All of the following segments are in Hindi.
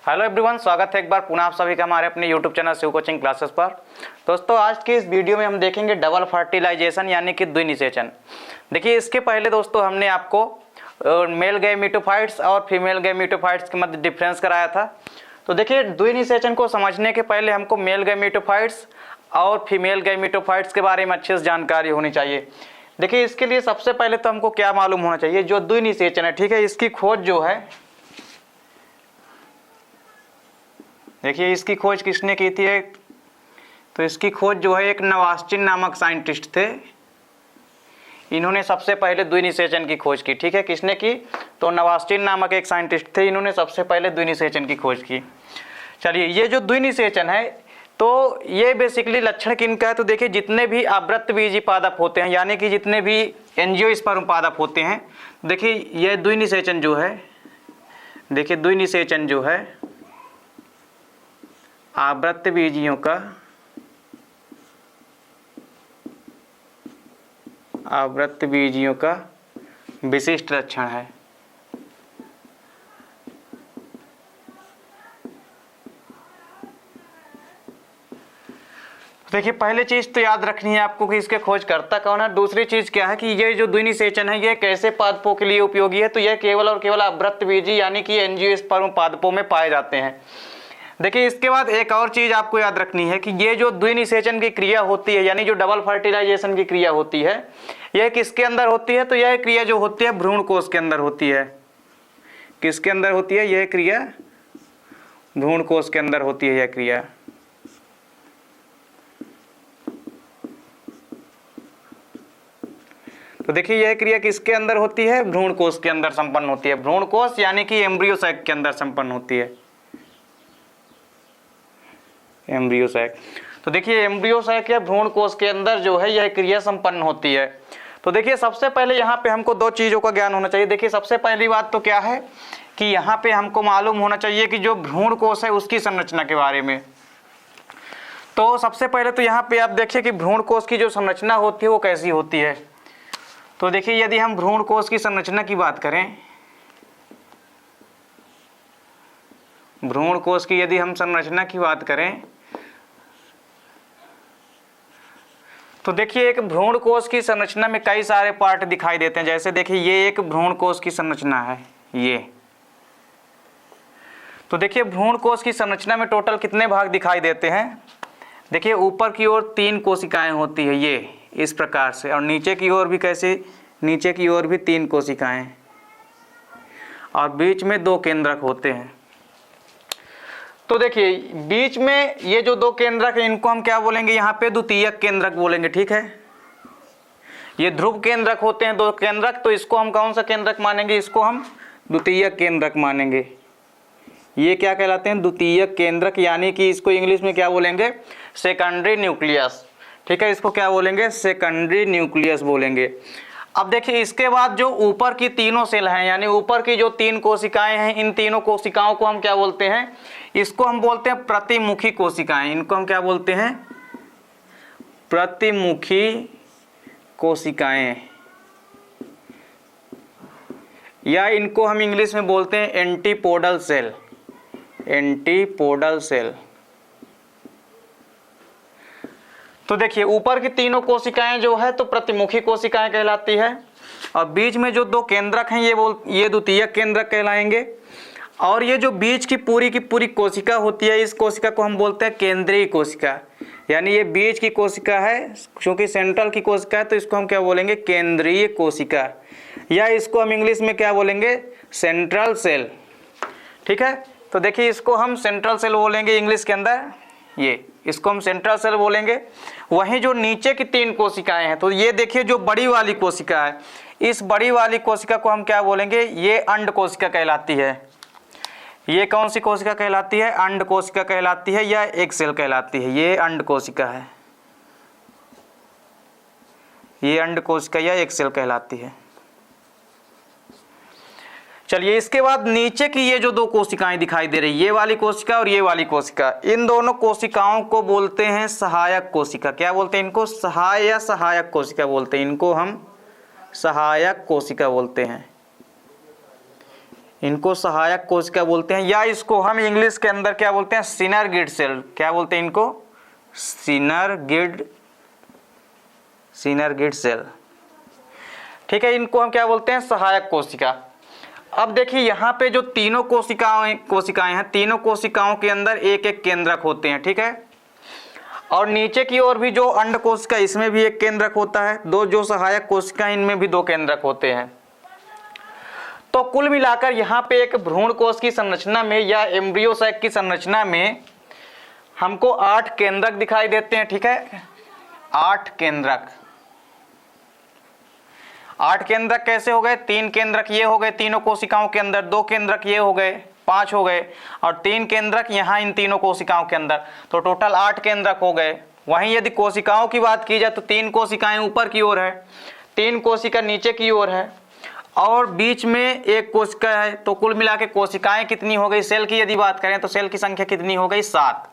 हेलो एवरीवन, स्वागत है एक बार पुनः आप सभी का हमारे अपने YouTube channel Shiv coaching classes पर। दोस्तों, आज की इस वीडियो में हम देखेंगे डबल फर्टिलाइजेशन यानी कि द्विनिषेचन। देखिए, इसके पहले दोस्तों हमने आपको मेल गैमेटोफाइट्स और फीमेल गैमेटोफाइट्स के मध्य डिफरेंस कराया था। तो देखिए, द्विनिषेचन को समझने के पहले हमको मेल गैमेटोफाइट्स और फीमेल गैमेटोफाइट्स के बारे में अच्छे से जानकारी होनी चाहिए। देखिए, इसके लिए सबसे पहले तो हमको क्या मालूम होना चाहिए, जो द्विनिषेचन है, ठीक है, इसकी खोज जो है, देखिए इसकी खोज किसने की थी, तो इसकी खोज जो है एक नवास्टिन नामक साइंटिस्ट थे। इन्होंने सबसे पहले द्विनिषेचन की खोज की। ठीक है, किसने की, तो नवास्टिन नामक एक साइंटिस्ट थे, इन्होंने सबसे पहले द्विनिषेचन की खोज की। चलिए, ये जो द्विनिषेचन है तो ये बेसिकली लक्षण किनका है, तो देखिए जितने भी आवृत्तबीजी पादप होते हैं, यानी कि जितने भी एंजियोस्पर्म पादप होते हैं, देखिए ये द्विनिषेचन जो है, देखिए द्विनिषेचन जो है आवृत्तबीजियों का विशिष्ट लक्षण है। देखिए, पहले चीज तो याद रखनी है आपको कि इसके खोजकर्ता कौन है। दूसरी चीज क्या है कि ये जो द्विनिषेचन है ये कैसे पादपों के लिए उपयोगी है, तो यह केवल और केवल आवृत्तबीजी यानी कि एंजियोस्पर्म पादपों में पाए जाते हैं। देखिए, इसके बाद एक और चीज आपको याद रखनी है कि ये जो द्विनिषेचन की क्रिया होती है, यानी जो डबल फर्टिलाइजेशन की क्रिया होती है, यह किसके अंदर होती है, तो यह क्रिया जो होती है भ्रूण कोश के अंदर होती है। किसके अंदर होती है यह क्रिया, भ्रूण कोश के अंदर होती है यह क्रिया। तो देखिए, यह क्रिया किसके अंदर होती है, भ्रूण कोश के अंदर संपन्न होती है। भ्रूण कोश यानी कि एम्ब्रियो सैक के अंदर संपन्न होती है, एम्ब्रियो सैक। तो देखिए, एम्ब्रियो सैक या भ्रूण कोश के अंदर जो है यह क्रिया संपन्न होती है। तो देखिए, सबसे पहले यहाँ पे हमको दो चीज़ों का ज्ञान होना चाहिए। देखिए, सबसे पहली बात तो क्या है कि यहाँ पे हमको मालूम होना चाहिए कि जो भ्रूण कोश है उसकी संरचना के बारे में। तो सबसे पहले तो यहाँ पे आप देखिए कि भ्रूण कोश की जो संरचना होती है वो कैसी होती है। तो देखिए, यदि हम भ्रूण कोश की संरचना की बात करें, भ्रूण कोश की यदि हम संरचना की बात करें, तो देखिए एक भ्रूण कोश की संरचना में कई सारे पार्ट दिखाई देते हैं। जैसे देखिए, ये एक भ्रूण कोश की संरचना है ये। तो देखिए, भ्रूण कोश की संरचना में टोटल कितने भाग दिखाई देते हैं। देखिए, ऊपर की ओर 3 कोशिकाएं होती है ये इस प्रकार से, और नीचे की ओर भी कैसे, नीचे की ओर भी 3 कोशिकाएं, और बीच में 2 केंद्रक होते हैं। तो देखिए, बीच में ये जो 2 केंद्रक हैं इनको हम क्या बोलेंगे, यहाँ पे द्वितीयक केंद्रक बोलेंगे। ठीक है, ये ध्रुव केंद्रक होते हैं 2 केंद्रक, तो इसको हम कौन सा केंद्रक मानेंगे, इसको हम द्वितीयक केंद्रक मानेंगे। ये क्या कहलाते हैं, द्वितीयक केंद्रक, यानी कि इसको इंग्लिश में क्या बोलेंगे, सेकेंडरी न्यूक्लियस। ठीक है, इसको क्या बोलेंगे, सेकेंडरी न्यूक्लियस बोलेंगे। अब देखिए, इसके बाद जो ऊपर की तीनों सेल हैं, यानी ऊपर की जो 3 कोशिकाएं हैं, इन तीनों कोशिकाओं को हम क्या बोलते हैं, इसको हम बोलते हैं प्रतिमुखी कोशिकाएं। इनको हम क्या बोलते हैं, प्रतिमुखी कोशिकाएं, या इनको हम इंग्लिश में बोलते हैं एंटीपोडल सेल, एंटीपोडल सेल। तो देखिए, ऊपर की तीनों कोशिकाएं जो है तो प्रतिमुखी कोशिकाएं कहलाती है, और बीच में जो 2 केंद्रक हैं ये द्वितीयक केंद्रक कहलाएंगे, और ये जो बीच की पूरी कोशिका होती है, इस कोशिका को हम बोलते हैं केंद्रीय कोशिका। यानी ये बीच की कोशिका है, क्योंकि सेंट्रल की कोशिका है, तो इसको हम क्या बोलेंगे, केंद्रीय कोशिका, या इसको हम इंग्लिश में क्या बोलेंगे, सेंट्रल सेल। ठीक है, तो देखिए इसको हम सेंट्रल सेल बोलेंगे इंग्लिश के अंदर, ये इसको हम सेंट्रल सेल बोलेंगे। वहीं जो नीचे की 3 कोशिकाएं हैं, तो ये देखिए जो बड़ी वाली कोशिका है, इस बड़ी वाली कोशिका को हम क्या बोलेंगे, ये अंड कोशिका कहलाती है। ये कौन सी कोशिका कहलाती है, अंड कोशिका कहलाती है, या एग सेल कहलाती है। ये अंड कोशिका है, ये अंड कोशिका या एग सेल कहलाती है। चलिए, इसके बाद नीचे की ये जो 2 कोशिकाएं दिखाई दे रही, ये वाली कोशिका और ये वाली कोशिका, इन दोनों कोशिकाओं को बोलते हैं सहायक कोशिका। क्या बोलते हैं इनको, सहायक कोशिका बोलते हैं। इनको हम सहायक कोशिका बोलते हैं। इनको सहायक कोशिका बोलते हैं, या इसको हम इंग्लिश के अंदर क्या बोलते हैं, सिनरगिड सेल। क्या बोलते हैं इनको, सिनरगिड सेल। ठीक है, इनको हम क्या बोलते हैं, सहायक कोशिका। अब देखिए यहाँ पे जो तीनों कोशिकाएं हैं, तीनों कोशिकाओं के अंदर एक एक केंद्रक होते हैं। ठीक है, और नीचे की ओर भी जो अंड कोशिका, इसमें भी एक केंद्रक होता है। दो जो सहायक कोशिका, इनमें भी दो केंद्रक होते हैं। तो कुल मिलाकर यहाँ पे एक भ्रूण कोश की संरचना में या एम्ब्रियो सैक की संरचना में हमको 8 केंद्रक दिखाई देते हैं। ठीक है, 8 केंद्रक। 8 केंद्रक कैसे हो गए, 3 केंद्रक ये हो गए तीनों कोशिकाओं के अंदर, 2 केंद्रक ये हो गए, 5 हो गए, और 3 केंद्रक यहाँ इन तीनों कोशिकाओं के अंदर, तो टोटल 8 केंद्रक हो गए। वहीं यदि कोशिकाओं की बात की जाए तो 3 कोशिकाएं ऊपर की ओर है, 3 कोशिका नीचे की ओर है, और बीच में एक कोशिका है। तो कुल मिला के कोशिकाएं कितनी हो गई, सेल की यदि बात करें तो सेल की संख्या कितनी हो गई, 7।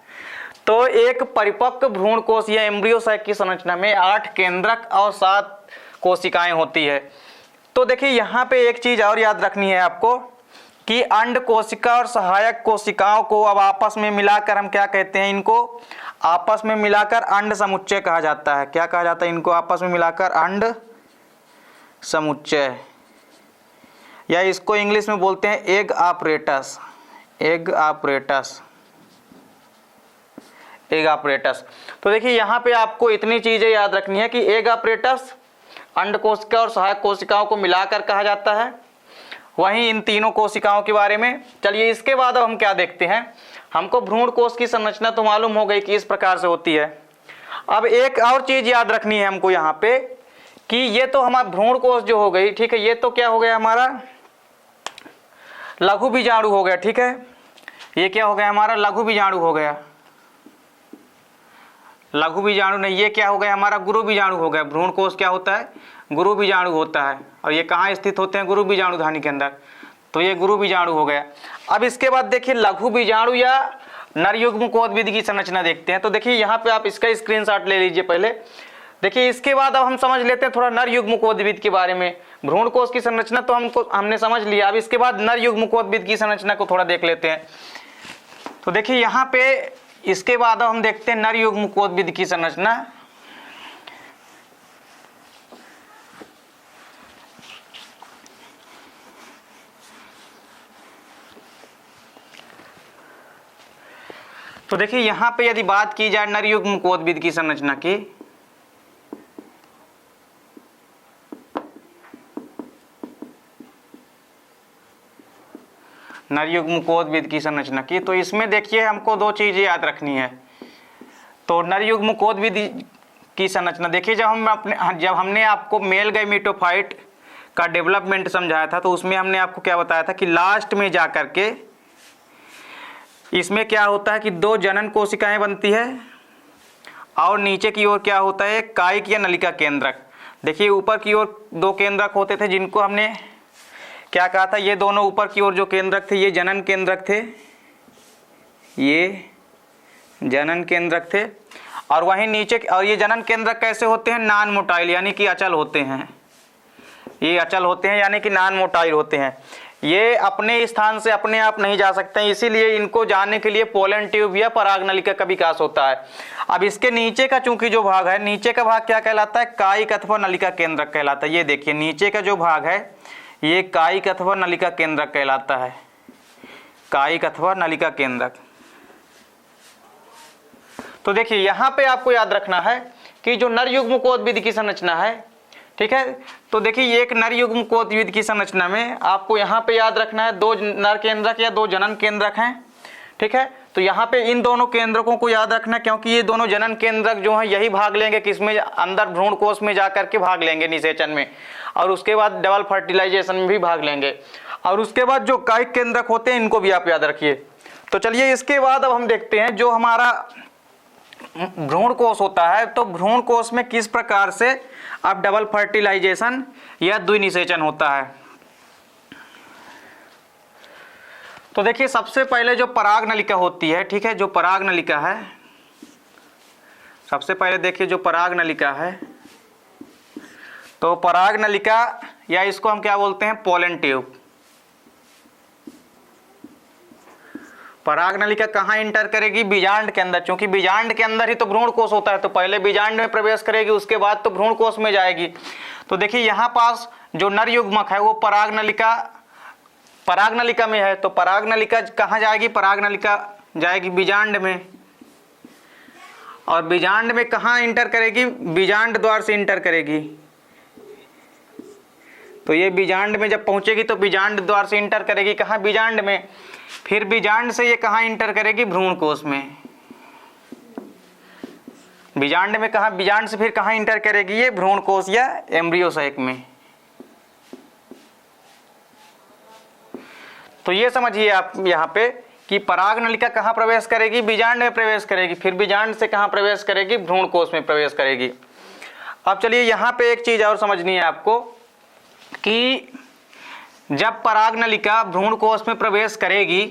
तो एक परिपक्व भ्रूण कोश या एम्ब्रियो सैक की संरचना में 8 केंद्रक और 7 कोशिकाएं होती है। तो देखिए यहाँ पे एक चीज और याद रखनी है आपको कि अंड कोशिका और सहायक कोशिकाओं को अब आपस में मिलाकर हम क्या कहते हैं, इनको आपस में मिलाकर अंड समुच्चय कहा जाता है। क्या कहा जाता है इनको, आपस में मिलाकर अंड समुच्चय, या इसको इंग्लिश में बोलते हैं एग ऑपरेटस। Egg apparatus. तो देखिए यहाँ पे आपको इतनी चीजें याद रखनी है कि एग ऑपरेटस अंड कोशिका और सहायक कोशिकाओं को मिलाकर कहा जाता है। वहीं इन तीनों कोशिकाओं के बारे में, चलिए इसके बाद अब हम क्या देखते हैं, हमको भ्रूण कोश की संरचना तो मालूम हो गई कि इस प्रकार से होती है। अब एक और चीज याद रखनी है हमको यहाँ पे कि ये तो हमारा भ्रूण कोश जो हो गई, ठीक है, ये तो क्या हो गया हमारा लघु बीजाणु हो गया। ठीक है, ये क्या हो गया हमारा लघु बीजाणु हो गया, लघु बीजाणु नहीं, ये क्या हो गया हमारा गुरु बीजाणु हो गया। भ्रूण कोश क्या होता है, गुरु बीजाणु होता है, और ये कहाँ स्थित होते हैं, गुरु बीजाणु धानी के अंदर, तो ये गुरु बीजाणु हो गया। अब इसके बाद देखिए लघु बीजाणु या नरयुग्म कोदविद की संरचना देखते हैं। तो देखिए यहाँ पे आप इसका स्क्रीनशॉट ले लीजिए पहले। देखिए इसके बाद अब हम समझ लेते हैं थोड़ा नरयुग्म कोदविद के बारे में। भ्रूण कोश की संरचना तो हमने समझ लिया, अब इसके बाद नरयुग्म कोदविद की संरचना को थोड़ा देख लेते हैं। तो देखिए यहाँ पे इसके बाद हम देखते हैं नरयुग्म कोदविद की संरचना। तो देखिए यहाँ पे यदि बात की जाए नरयुग्म कोदविद की संरचना की, नरयुग्म कोदविद की संरचना की, तो इसमें देखिए हमको 2 चीजें याद रखनी है। तो नरयुग्म कोदविद की संरचना देखिए, जब हमने आपको मेल गैमेटोफाइट का डेवलपमेंट समझाया था, तो उसमें हमने आपको क्या बताया था कि लास्ट में जा करके इसमें क्या होता है कि 2 जनन कोशिकाएं बनती है, और नीचे की ओर क्या होता है, कायिक या नलिका केंद्रक। देखिए ऊपर की ओर 2 केंद्रक होते थे, जिनको हमने क्या कहा था, ये दोनों ऊपर की ओर जो केंद्रक थे ये जनन केंद्रक थे, ये जनन केंद्रक थे। और वहीं नीचे, और ये जनन केंद्रक कैसे होते हैं, नॉन मोटाइल, यानी कि अचल होते हैं। ये अचल होते हैं यानी कि नॉन मोटाइल होते हैं। ये अपने स्थान से अपने आप नहीं जा सकते हैं, इसीलिए इनको जाने के लिए पोलन ट्यूब या परागनलिका का विकास होता है। अब इसके नीचे का चूंकि जो भाग है, नीचे का भाग क्या कहलाता है, कायिक अथवा नलिका केंद्रक कहलाता है। ये देखिए नीचे का जो भाग है ये कायिक अथवा नलिका केंद्रक कहलाता है, कायिक अथवा नलिका केंद्रक। तो देखिए यहाँ पे आपको याद रखना है कि जो नरयुग्म कोदविद की संरचना है, ठीक है, तो देखिए एक नरयुग्म कोदविद की संरचना में आपको यहाँ पे याद रखना है 2 नर केंद्रक या 2 जनन केंद्रक हैं। ठीक है, तो यहाँ पे इन दोनों केंद्रकों को याद रखना, क्योंकि ये दोनों जनन केंद्रक जो हैं यही भाग लेंगे किसमें, अंदर भ्रूण कोश में जा करके भाग लेंगे निषेचन में, और उसके बाद डबल फर्टिलाइजेशन में भी भाग लेंगे। और उसके बाद जो कायिक केंद्रक होते हैं इनको भी आप याद रखिए। तो चलिए इसके बाद अब हम देखते हैं जो हमारा भ्रूण कोश होता है, तो भ्रूण कोश में किस प्रकार से अब डबल फर्टिलाइजेशन या द्विनिषेचन होता है। तो देखिए सबसे पहले जो पराग नलिका होती है, ठीक है, जो पराग नलिका है, सबसे पहले देखिए जो पराग नलिका है, तो पराग नलिका या इसको हम क्या बोलते हैं, पोलन ट्यूब। पराग नलिका कहाँ इंटर करेगी? बीजांड के अंदर, क्योंकि बीजांड के अंदर ही तो भ्रूण कोश होता है, तो पहले बीजांड में प्रवेश करेगी, उसके बाद तो भ्रूण कोश में जाएगी। तो देखिए यहाँ पास जो नर युग्मक है वो पराग नलिका में है, तो पराग नलिका कहाँ जाएगी? पराग नलिका जाएगी बीजांड में, और बीजांड में कहाँ इंटर करेगी? बीजांड द्वार से इंटर करेगी। तो ये बीजांड में जब पहुंचेगी तो बीजांड द्वार से इंटर करेगी कहाँ? बीजांड में। फिर बीजांड से ये कहाँ इंटर करेगी? भ्रूणकोश में। बीजांड में कहाँ? बीजांड से फिर कहाँ इंटर करेगी? ये भ्रूणकोश या एम्ब्रियो सैक में। तो ये समझिए आप यहाँ पे कि पराग नलिका कहाँ प्रवेश करेगी? बीजांड में प्रवेश करेगी, फिर बीजांड से कहाँ प्रवेश करेगी? भ्रूणकोश में प्रवेश करेगी। अब चलिए यहाँ पे एक चीज और समझनी है आपको कि जब पराग नलिका भ्रूणकोश में प्रवेश करेगी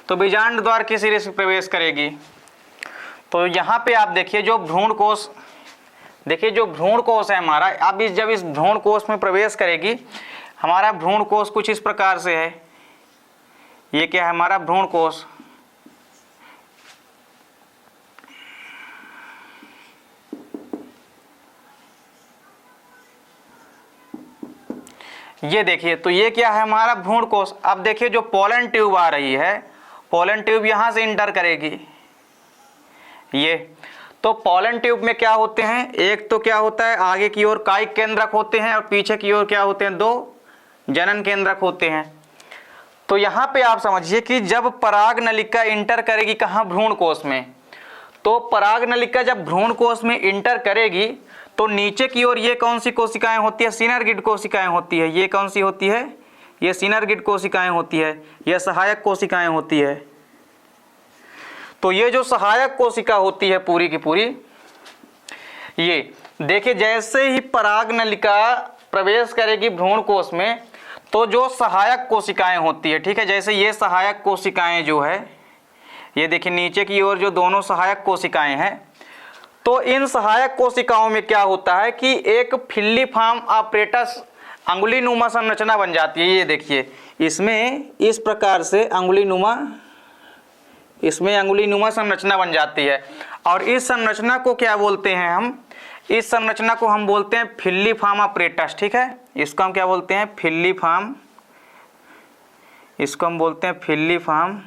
तो बीजांड द्वार के सिरे से प्रवेश करेगी। तो यहाँ पे आप देखिए जो भ्रूणकोश, देखिए जो भ्रूणकोश है हमारा, अब जब इस भ्रूणकोश में प्रवेश करेगी, हमारा भ्रूणकोश कुछ इस प्रकार से है। ये क्या है? हमारा भ्रूणकोश। ये देखिए, तो ये क्या है? हमारा भ्रूणकोश। अब देखिए जो पोलन ट्यूब आ रही है, पोलन ट्यूब यहां से इंटर करेगी। ये तो पोलन ट्यूब में क्या होते हैं? एक तो क्या होता है, आगे की ओर कायिक केंद्रक होते हैं और पीछे की ओर क्या होते हैं? दो जनन केंद्रक होते हैं। तो यहाँ पे आप समझिए कि जब पराग नलिका इंटर करेगी कहाँ? भ्रूणकोश में। तो पराग नलिका जब भ्रूणकोश में इंटर करेगी तो नीचे की ओर ये कौन सी कोशिकाएं होती है? सिनर्गिड कोशिकाएं होती है। ये कौन सी होती है? ये सिनर्गिड कोशिकाएं होती है, ये सहायक कोशिकाएं होती है। तो ये जो सहायक कोशिका होती है पूरी की पूरी, ये देखिए जैसे ही पराग नलिका प्रवेश करेगी भ्रूणकोश में तो जो सहायक कोशिकाएं होती है, ठीक है, जैसे ये सहायक कोशिकाएं जो है, ये देखिए नीचे की ओर जो दोनों सहायक कोशिकाएं हैं, तो इन सहायक कोशिकाओं में क्या होता है कि एक फिल्लीफॉर्म आपरेटस अंगुलीनुमा संरचना बन जाती है। ये देखिए इसमें इस प्रकार से अंगुलीनुमा संरचना बन जाती है, और इस संरचना को क्या बोलते हैं हम? इस संरचना को हम बोलते हैं फिल्लीफॉर्म आपरेटस, ठीक है। इसको हम क्या बोलते हैं? फिल्लीफॉर्म। इसको हम बोलते हैं फिल्लीफॉर्म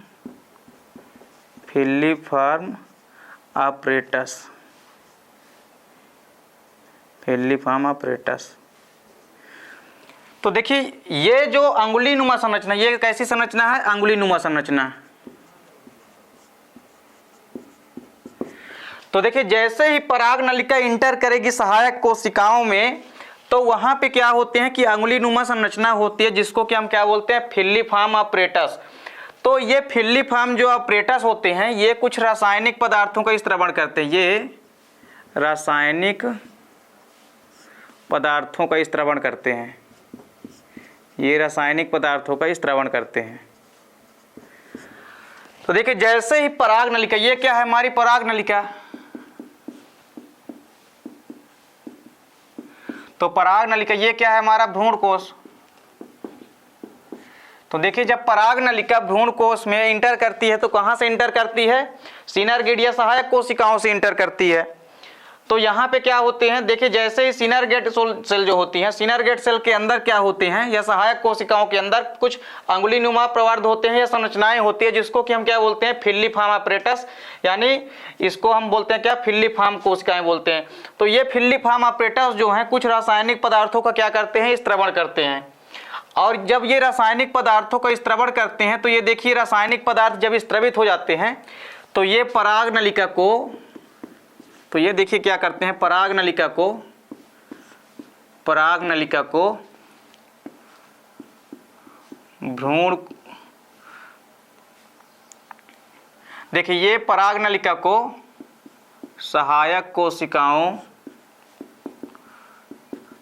आपरेटस। फिल्लीफॉर्म आपरेटस। तो देखिए ये जो अंगुलीनुमा संरचना, ये कैसी संरचना है? अंगुलीनुमा संरचना। तो देखिए जैसे ही पराग नलिका इंटर करेगी सहायक कोशिकाओं में तो वहां पे क्या होते हैं कि अंगुलीनुमा संरचना होती है, जिसको कि हम क्या बोलते हैं? फिल्लीफॉर्म आपरेटस। तो ये फिल्लीफॉर्म जो आपरेटस होते हैं ये कुछ रासायनिक पदार्थों का स्त्रवण करते हैं। ये रासायनिक पदार्थों का स्त्रवण करते हैं। ये रासायनिक पदार्थों का स्त्रवण करते हैं। तो देखिए जैसे ही पराग नलिका, ये क्या है? हमारी पराग नलिका। तो पराग नलिका, ये क्या है? हमारा भ्रूणकोश। तो देखिए जब पराग नलिका भ्रूणकोश में इंटर करती है तो कहां से इंटर करती है? सिनर्गिड या सहायक कोशिकाओं से इंटर करती है। तो यहाँ पे क्या होते हैं? देखिए जैसे ही सिनर्गेट सेल जो होती हैं, सिनर्गेट सेल के अंदर क्या होते हैं या सहायक कोशिकाओं के अंदर कुछ अंगुलीनुमा प्रवर्ध होते हैं या संरचनाएं होती है, जिसको कि हम क्या बोलते हैं? फिल्लीफॉर्म आपरेटस, यानी इसको हम बोलते हैं क्या? फिल्लीफॉर्म कोशिकाएं बोलते हैं। तो ये फिल्लीफॉर्म आपरेटस जो है कुछ रासायनिक पदार्थों का क्या करते हैं? स्त्रवण करते हैं। और जब ये रासायनिक पदार्थों का स्त्रवण करते हैं तो ये देखिए रासायनिक पदार्थ जब स्त्रवित हो जाते हैं तो ये पराग नलिका को, तो ये देखिए क्या करते हैं? पराग नलिका को भ्रूण, देखिए ये पराग नलिका को सहायक कोशिकाओं,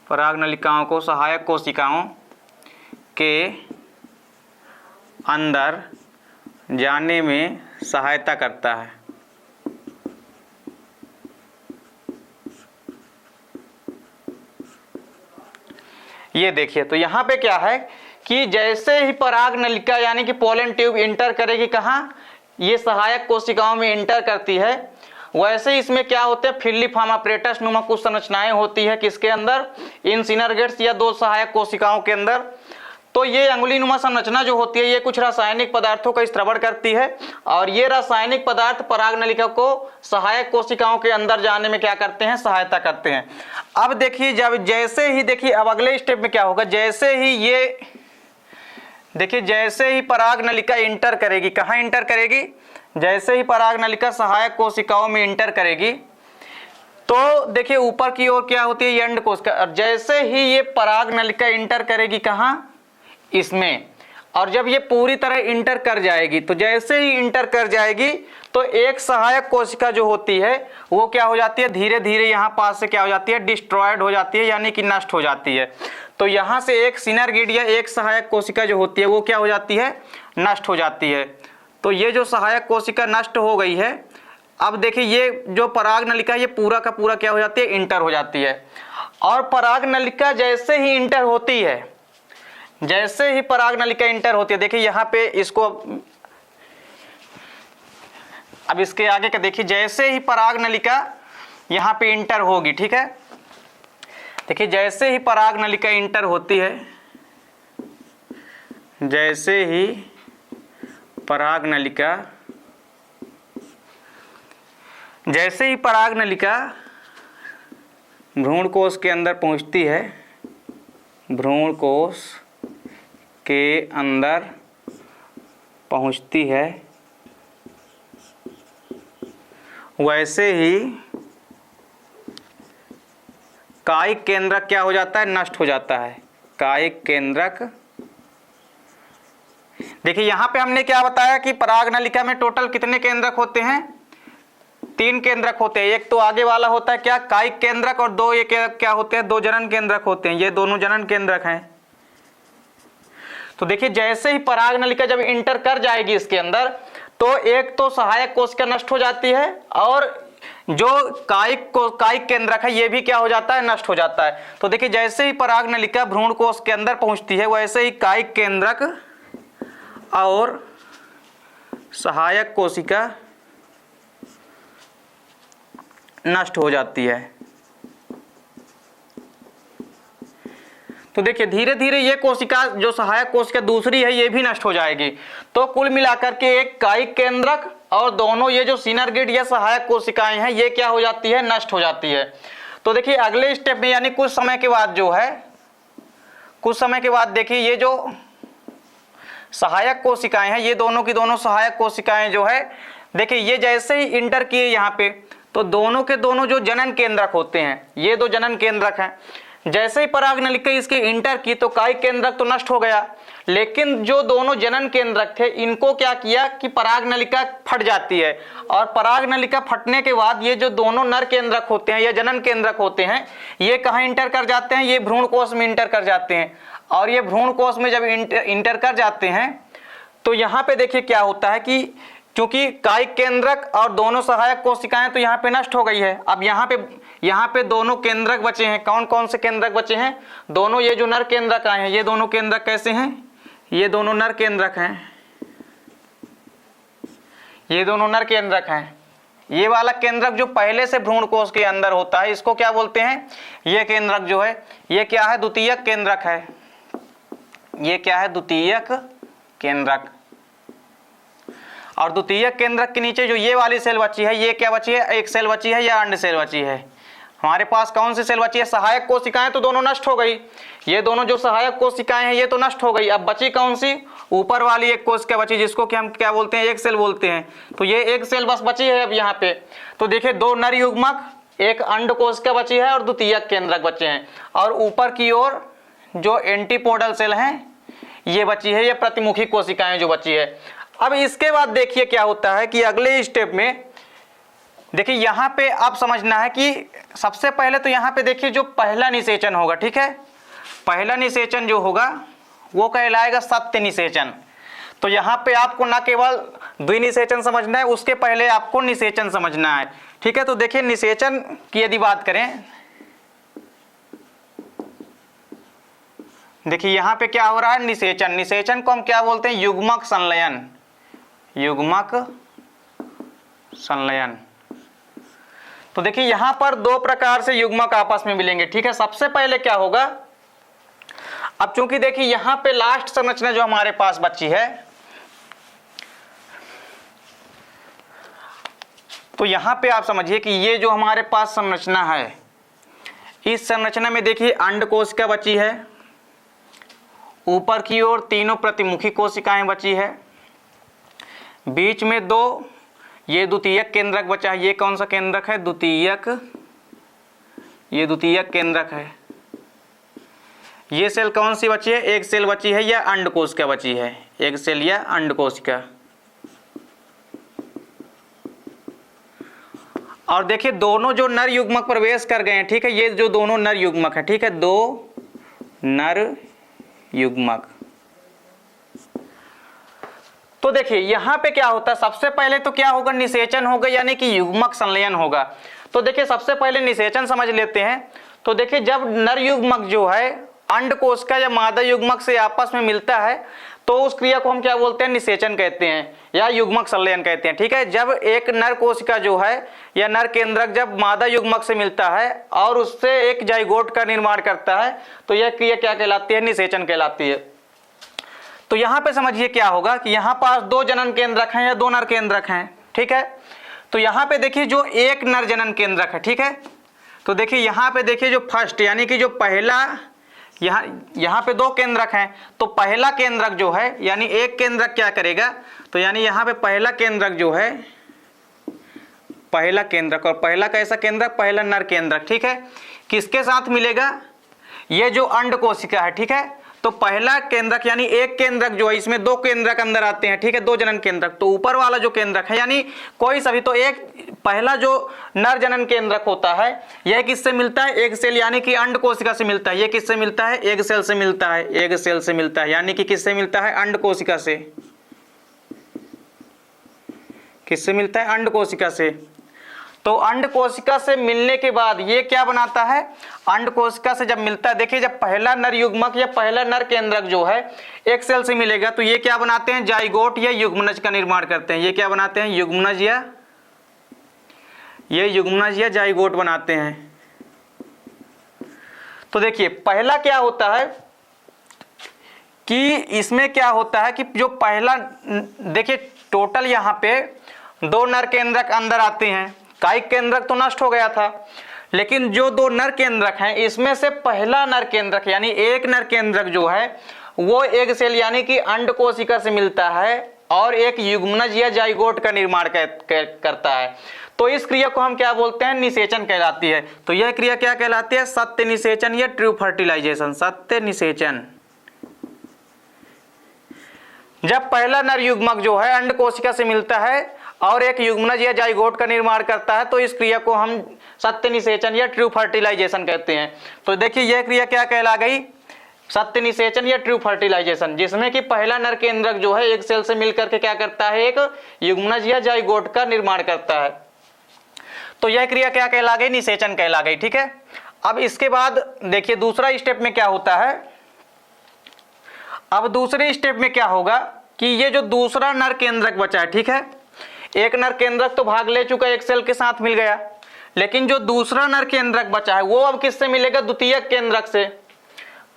पराग नलिकाओं को सहायक कोशिकाओं के अंदर जाने में सहायता करता है। ये देखिए तो यहाँ पे क्या है कि जैसे ही पराग नलिका यानी कि पोलन ट्यूब इंटर करेगी कहाँ, ये सहायक कोशिकाओं में इंटर करती है, वैसे ही इसमें क्या होते हैं, फिल्लीफॉर्म अपरेटस नुमा कुछ संरचनाएं होती है किसके अंदर, इन सिनर्गेट्स या दो सहायक कोशिकाओं के अंदर। तो ये अंगुली नुमा संरचना जो होती है ये कुछ रासायनिक पदार्थों का स्त्रवण करती है और ये रासायनिक पदार्थ पराग नलिका को सहायक कोशिकाओं के अंदर जाने में क्या करते हैं, सहायता करते हैं। अब देखिए जब जैसे ही देखिए अब अगले स्टेप में क्या होगा, जैसे ही ये देखिए जैसे ही पराग नलिका इंटर करेगी, कहाँ इंटर करेगी, जैसे ही पराग नलिका सहायक कोशिकाओं में इंटर करेगी तो देखिए ऊपर की ओर क्या होती है, एंड कोशिका, और जैसे ही ये पराग नलिका इंटर करेगी कहाँ, इसमें, और जब ये पूरी तरह इंटर कर जाएगी तो जैसे ही इंटर कर जाएगी तो एक सहायक कोशिका जो होती है वो क्या हो जाती है, धीरे धीरे यहाँ पास से क्या हो जाती है, डिस्ट्रॉयड हो जाती है यानी कि नष्ट हो जाती है। तो यहाँ से एक सिनर्गिड या एक सहायक कोशिका जो होती है वो क्या हो जाती है, नष्ट हो जाती है। तो ये जो सहायक कोशिका नष्ट हो गई है, अब देखिए ये जो पराग नलिका ये पूरा का पूरा क्या हो जाती है, इंटर हो जाती है। और पराग नलिका जैसे ही इंटर होती है, जैसे ही पराग नलिका इंटर होती है, देखिए यहाँ पे इसको अब इसके आगे का देखिए, जैसे ही पराग नलिका यहाँ पे इंटर होगी, ठीक है, देखिए जैसे ही पराग नलिका इंटर होती है, जैसे ही पराग नलिका भ्रूण कोश के अंदर पहुंचती है, भ्रूण कोश के अंदर पहुंचती है, वैसे ही कायिक केंद्रक क्या हो जाता है, नष्ट हो जाता है। कायिक केंद्रक, देखिए यहां पे हमने क्या बताया कि पराग नलिका में टोटल कितने केंद्रक होते हैं, 3 केंद्रक होते हैं। एक तो आगे वाला होता है क्या, कायिक केंद्रक, और दो ये क्या होते हैं, 2 जनन केंद्रक होते हैं। ये दोनों जनन केंद्रक हैं। तो देखिए जैसे ही पराग नलिका जब इंटर कर जाएगी इसके अंदर तो एक तो सहायक कोशिका नष्ट हो जाती है और जो कायिक केंद्रक है ये भी क्या हो जाता है, नष्ट हो जाता है। तो देखिए जैसे ही पराग नलिका भ्रूण कोश के अंदर पहुंचती है वैसे ही कायिक केंद्रक और सहायक कोशिका नष्ट हो जाती है। तो देखिए धीरे धीरे ये कोशिका जो सहायक कोशिका दूसरी है ये भी नष्ट हो जाएगी। तो कुल मिलाकर के एक कायिक केंद्रक और दोनों ये जो सिनर्गिड या सहायक कोशिकाएं हैं ये क्या हो जाती है, नष्ट हो जाती है। तो देखिए अगले स्टेप में यानी कुछ समय के बाद जो है, कुछ समय के बाद देखिए ये जो सहायक कोशिकाएं हैं ये दोनों की दोनों सहायक कोशिकाएं जो है, देखिए ये जैसे ही इंटर किए यहाँ पे तो दोनों के दोनों जो जनन केंद्रक होते हैं, ये 2 जनन केंद्रक हैं, जैसे ही पराग नलिका इसके इंटर की तो कायिक केंद्रक तो नष्ट हो गया, लेकिन जो दोनों जनन केंद्रक थे इनको क्या किया कि पराग नलिका फट जाती है और पराग नलिका फटने के बाद ये जो दोनों नर केंद्रक होते हैं या जनन केंद्रक होते हैं ये कहाँ इंटर कर जाते हैं, ये भ्रूण कोश में इंटर कर जाते हैं। और ये भ्रूण कोश में जब इंटर कर जाते हैं तो यहाँ पे देखिए क्या होता है कि क्योंकि कायिक केंद्रक और दोनों सहायक कोशिकाएं तो यहाँ पे नष्ट हो गई है। अब यहाँ पे दोनों केंद्रक बचे हैं। कौन कौन से केंद्रक बचे हैं, दोनों ये जो नर केंद्रक आए हैं ये दोनों केंद्रक कैसे हैं, ये दोनों नर केंद्रक हैं, ये दोनों नर केंद्रक हैं। ये वाला केंद्रक जो पहले से भ्रूण कोश के अंदर होता है इसको क्या बोलते हैं, ये केंद्रक जो है ये क्या है, द्वितीयक केंद्रक है। ये क्या है, द्वितीयक केंद्रक। और द्वितीयक केंद्रक के नीचे जो ये वाली सेल बची है ये क्या बची है, एक सेल बची है या अंड सेल बची है। हमारे पास कौन सी सेल बची है, सहायक कोशिकाएं तो दोनों नष्ट हो गई, ये दोनों जो सहायक कोशिकाएं हैं ये तो नष्ट हो गई। अब बची कौन सी, ऊपर वाली एक कोशिका बची जिसको कि हम क्या बोलते हैं, एक सेल बोलते हैं। तो ये एक सेल बस बची है अब यहाँ पे। तो देखिए 2 नर युग्मक, एक अंड कोशिका बची है और द्वितीयक केंद्रक बचे हैं। और ऊपर की ओर जो एंटीपोडल सेल हैं ये बची है, ये प्रतिमुखी कोशिकाएं जो बची है। अब इसके बाद देखिए क्या होता है कि अगले स्टेप में देखिए यहाँ पे आप समझना है कि सबसे पहले तो यहाँ पे देखिए जो पहला निषेचन होगा, ठीक है, पहला निषेचन जो होगा वो कहलाएगा सत्य निषेचन। तो यहाँ पे आपको ना केवल द्विनिषेचन समझना है, उसके पहले आपको निषेचन समझना है, ठीक है। तो देखिए निषेचन की यदि बात करें देखिए यहाँ पे क्या हो रहा है, निषेचन। निषेचन को हम क्या बोलते हैं, युग्मक संलयन। युग्मक संलयन। तो देखिए यहाँ पर दो प्रकार से युग्मक आपस में मिलेंगे, ठीक है। सबसे पहले क्या होगा, अब चूंकि देखिए यहाँ पे लास्ट संरचना जो हमारे पास बची है, तो यहाँ पे आप समझिए कि ये जो हमारे पास संरचना है, इस संरचना में देखिए अंडकोशिका बची है, ऊपर की ओर तीनों प्रतिमुखी कोशिकाएं बची है, बीच में दो ये द्वितीयक केंद्रक बचा है। ये कौन सा केंद्रक है, द्वितीयक, ये द्वितीयक केंद्रक है। ये सेल कौन सी बची है, एक सेल बची है या अंडकोशिका बची है, एक सेल या अंडकोशिका। और देखिए दोनों जो नर युग्मक प्रवेश कर गए हैं, ठीक है, ये जो दोनों नर युग्मक है, ठीक है, दो नर युग्मक। तो देखिए यहां पे क्या होता है, सबसे पहले तो क्या होगा, निषेचन होगा, यानी कि युग्मक संलयन होगा। तो देखिए सबसे पहले निषेचन समझ लेते हैं। तो देखिए जब नर युग्मक जो है अंडकोशिका या मादा युग्मक से आपस में मिलता है, तो उस क्रिया को हम क्या बोलते हैं, निषेचन कहते हैं या युग्मक संलयन कहते हैं, ठीक है। जब एक नर कोशिका जो है या नर केंद्रक जब मादा युग्मक से मिलता है और उससे एक जाइगोट का निर्माण करता है, तो यह क्रिया क्या कहलाती है, निषेचन कहलाती है। तो यहाँ पे समझिए क्या होगा कि यहाँ पास दो जनन केंद्रक हैं या दो नर केंद्रक हैं, ठीक है। तो यहाँ पे देखिए जो एक नर जनन केंद्रक है, ठीक है, तो देखिए यहाँ पे देखिए जो फर्स्ट यानी कि जो पहला, यहाँ पे दो केंद्रक हैं, तो पहला केंद्रक जो है यानी एक केंद्रक क्या करेगा, तो यानी यहाँ पे पहला केंद्रक जो है, पहला केंद्रक, और पहला कैसा केंद्रक, पहला नर केंद्रक, ठीक है, किसके साथ मिलेगा, ये जो अंड कोशिका है, ठीक है। तो पहला केंद्रक यानी एक केंद्रक जो है, इसमें दो केंद्रक अंदर आते हैं, ठीक है, दो जनन केंद्रक। तो ऊपर वाला जो केंद्रक है यानी कोई सभी, तो एक पहला जो नर जनन केंद्रक होता है यह किससे मिलता है, एक सेल यानी कि अंड कोशिका से मिलता है। ये किससे मिलता है, एक सेल से मिलता है, एक सेल से मिलता है, यानी कि किससे मिलता है, अंड कोशिका से। किससे मिलता है, अंड कोशिका से। तो अंड कोशिका से मिलने के बाद ये क्या बनाता है, अंड कोशिका से जब मिलता है, देखिए जब पहला नर युग्मक या पहला नर केंद्रक जो है एक सेल से मिलेगा, तो ये क्या बनाते हैं, जाइगोट या युग्मनज का निर्माण करते हैं। ये क्या बनाते हैं, युग्मनज या, ये युग्मनज या जाइगोट बनाते हैं। तो देखिए पहला क्या होता है कि इसमें क्या होता है कि जो पहला, देखिए टोटल यहाँ पे दो नर केंद्रक अंदर आते हैं, कायिक केंद्रक तो नष्ट हो गया था, लेकिन जो दो नर केंद्रक हैं इसमें से पहला नर केंद्रक यानी एक नर केंद्रक जो है वो एक सेल यानी कि अंड कोशिका से मिलता है और एक युग्मनज या जाइगोट का निर्माण करता है। तो इस क्रिया को हम क्या बोलते हैं, निषेचन कहलाती है। तो यह क्रिया क्या कहलाती है, सत्य निषेचन या ट्रू फर्टिलाइजेशन। सत्य निषेचन। जब पहला नर युग्मक जो है अंड कोशिका से मिलता है और एक युग्मनज या जाइगोट का निर्माण करता है, तो इस क्रिया को हम सत्य निषेचन या ट्रू फर्टिलाइजेशन कहते हैं। तो देखिए यह क्रिया क्या कहला गई, सत्य निषेचन या ट्रू फर्टिलाइजेशन, जिसमें कि पहला नर केंद्रक जो है एक सेल से मिलकर के क्या करता है, एक युग्मनज या जाइगोट का निर्माण करता है। तो यह क्रिया क्या कहला गई, निषेचन कहला गई, ठीक है। अब इसके बाद देखिए दूसरा स्टेप में क्या होता है, अब दूसरे स्टेप में क्या होगा कि ये जो दूसरा नर केंद्रक बचा है, ठीक है, एक नर केंद्रक तो भाग ले चुका, एक सेल के साथ मिल गया, लेकिन जो दूसरा नर केंद्रक बचा है वो अब किससे मिलेगा, द्वितीयक केंद्रक से।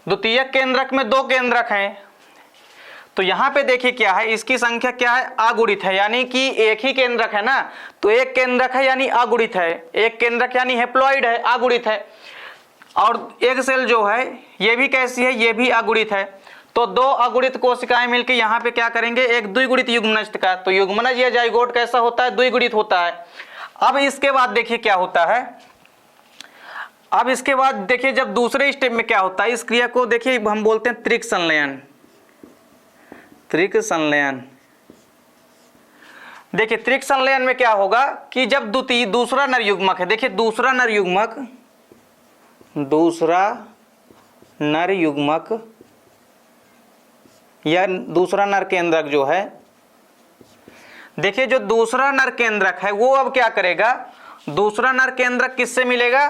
द्वितीयक केंद्रक में दो केंद्रक हैं, तो यहाँ पे देखिए क्या है, इसकी संख्या क्या है, अगुणित है, यानी कि एक ही केंद्रक है ना, तो एक केंद्रक है यानी अगुणित है, एक केंद्रक यानी हेप्लॉइड है, अगुणित है, और एक सेल जो है ये भी कैसी है, ये भी अगुणित है। तो दो अगुणित कोशिकाएं मिलकर यहाँ पे क्या करेंगे, एक द्विगुणित युग्मनज का। तो युग्मनज या जाइगोट कैसा होता है, द्विगुणित होता है। अब इसके बाद देखिए क्या होता है, अब इसके बाद देखिए जब दूसरे स्टेप में क्या होता है, इस क्रिया को देखिए हम बोलते हैं त्रिक संलयन। त्रिक संलयन। देखिए त्रिक संलयन में क्या होगा कि जब दूसरा नर युग्मक है, देखिए दूसरा नर युग्मक या दूसरा नर केंद्रक जो है, देखिए जो दूसरा नर केंद्रक है वो अब क्या करेगा, दूसरा नर केंद्रक किससे मिलेगा,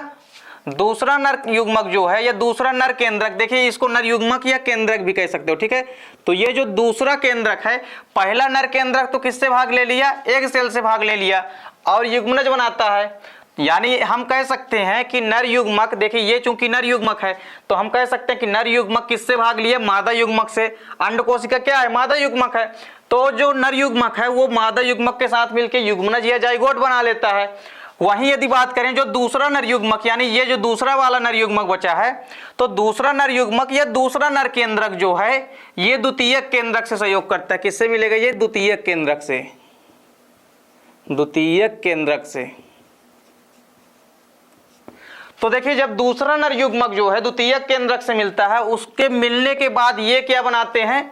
दूसरा नर युग्मक जो है या दूसरा नर केंद्रक, देखिए इसको नर युग्मक या केंद्रक भी कह सकते हो, ठीक है। तो ये जो दूसरा केंद्रक है, पहला नर केंद्रक तो किससे भाग ले लिया, एक सेल से भाग ले लिया और युग्मनज बनाता है। यानी हम कह सकते हैं कि नर युग्मक, देखिए ये चूंकि नर युग्मक है तो हम कह सकते हैं कि नर युग्मक किससे भाग लिया, मादा युग्मक से। अंड कोशिका क्या है, मादा युग्मक है, तो जो नर युग्मक है वो मादा युग्मक के साथ मिलकर युग्मनज या जाइगोट बना लेता है। वहीं यदि बात करें जो दूसरा नर युग्मक, यानी ये जो दूसरा वाला नर युग्मक बचा है, तो दूसरा नर युग्मक या दूसरा नर केंद्रक जो है ये द्वितीयक केंद्रक से सहयोग करता है। किससे मिलेगा, ये द्वितीयक केंद्रक से, द्वितीयक केंद्रक से। तो देखिए जब दूसरा नर युग्मक जो है द्वितीयक केंद्रक से मिलता है, उसके मिलने के बाद ये क्या बनाते हैं,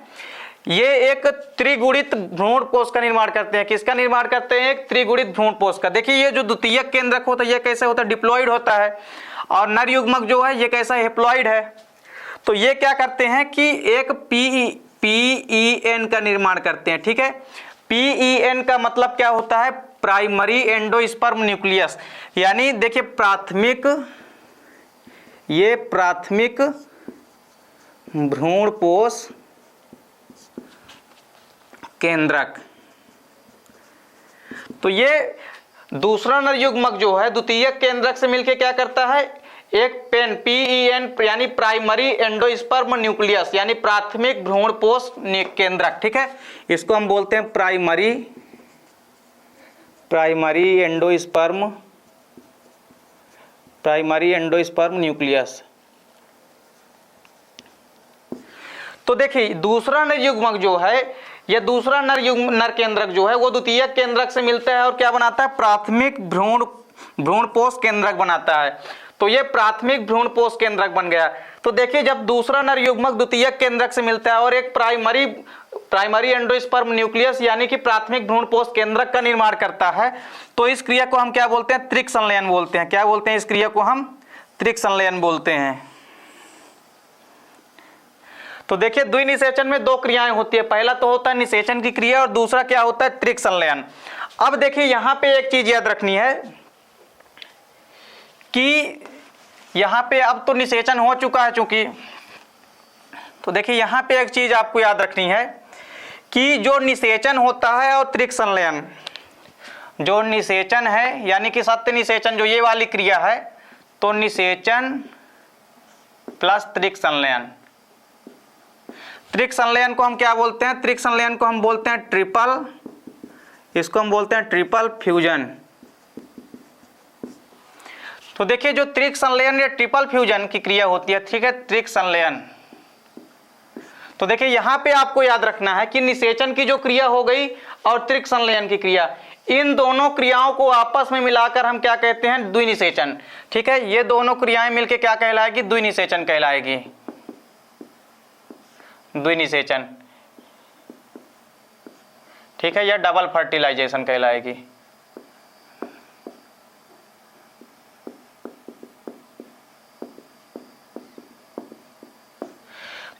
ये एक त्रिगुणित भ्रूण कोश का निर्माण करते हैं। किसका निर्माण करते हैं, एक त्रिगुणित भ्रूण कोश का। देखिए ये जो द्वितीयक केंद्रक होता है ये कैसे होता है, डिप्लॉइड होता है, और नर युग्मक जो है ये कैसा हेप्लॉइड है। तो ये क्या करते हैं कि एक PEN का निर्माण करते हैं, ठीक है। PEN का मतलब क्या होता है, प्राइमरी एंडोस्पर्म न्यूक्लियस, यानी देखिए प्राथमिक, ये प्राथमिक भ्रूणपोष केंद्रक। तो ये दूसरा नर युग्मक जो है द्वितीयक केंद्रक से मिलकर क्या करता है, एक PEN यानी प्राइमरी एंडोस्पर्म न्यूक्लियस, यानी प्राथमिक भ्रूणपोष केंद्रक, ठीक है। इसको हम बोलते हैं प्राइमरी एंडोस्पर्म न्यूक्लियस। तो देखिए दूसरा नर युग्मक जो है या दूसरा नर केंद्रक जो है वो द्वितीयक केंद्रक से मिलता है और क्या बनाता है, प्राथमिक भ्रूणपोष केंद्रक बनाता है। तो ये प्राथमिक भ्रूणपोष केंद्रक बन गया। तो देखिए जब दूसरा नर युग्मक द्वितीयक केंद्रक से मिलता है और एक प्राइमरी एंडोस्पर्म न्यूक्लियस यानी कि प्राथमिक भ्रूणपोष केंद्रक का निर्माण करता है, तो इस क्रिया को हम क्या बोलते हैं, त्रिक संलयन बोलते हैं। क्या बोलते हैं, इस क्रिया को हम त्रिक संलयन बोलते हैं। तो देखिए द्विनिषेचन में दो क्रियाएं होती है, पहला तो होता है निषेचन की क्रिया और दूसरा क्या होता है, त्रिक संलयन। अब देखिए यहां पे एक चीज याद रखनी है कि यहां पे अब तो निषेचन हो चुका है चूंकि, तो देखिए यहां पे एक चीज आपको याद रखनी है कि जो निषेचन होता है और त्रिक संलयन, जो निषेचन है यानी कि सत्य निषेचन जो ये वाली क्रिया है, तो निषेचन प्लस त्रिक संलयन। त्रिक संलयन को हम क्या बोलते हैं, त्रिक संलयन को हम बोलते हैं ट्रिपल, इसको हम बोलते हैं ट्रिपल फ्यूजन। तो देखिए जो त्रिक संलयन या ट्रिपल फ्यूजन की क्रिया होती है, ठीक है, त्रिक संलयन। तो देखिए यहां पे आपको याद रखना है कि निषेचन की जो क्रिया हो गई और त्रिक संलयन की क्रिया, इन दोनों क्रियाओं को आपस में मिलाकर हम क्या कहते हैं, द्विनिषेचन, ठीक है। ये दोनों क्रियाएं मिलकर क्या कहलाएगी, द्विनिषेचन कहलाएगी, द्विनिषेचन, ठीक है, या डबल फर्टिलाइजेशन कहलाएगी।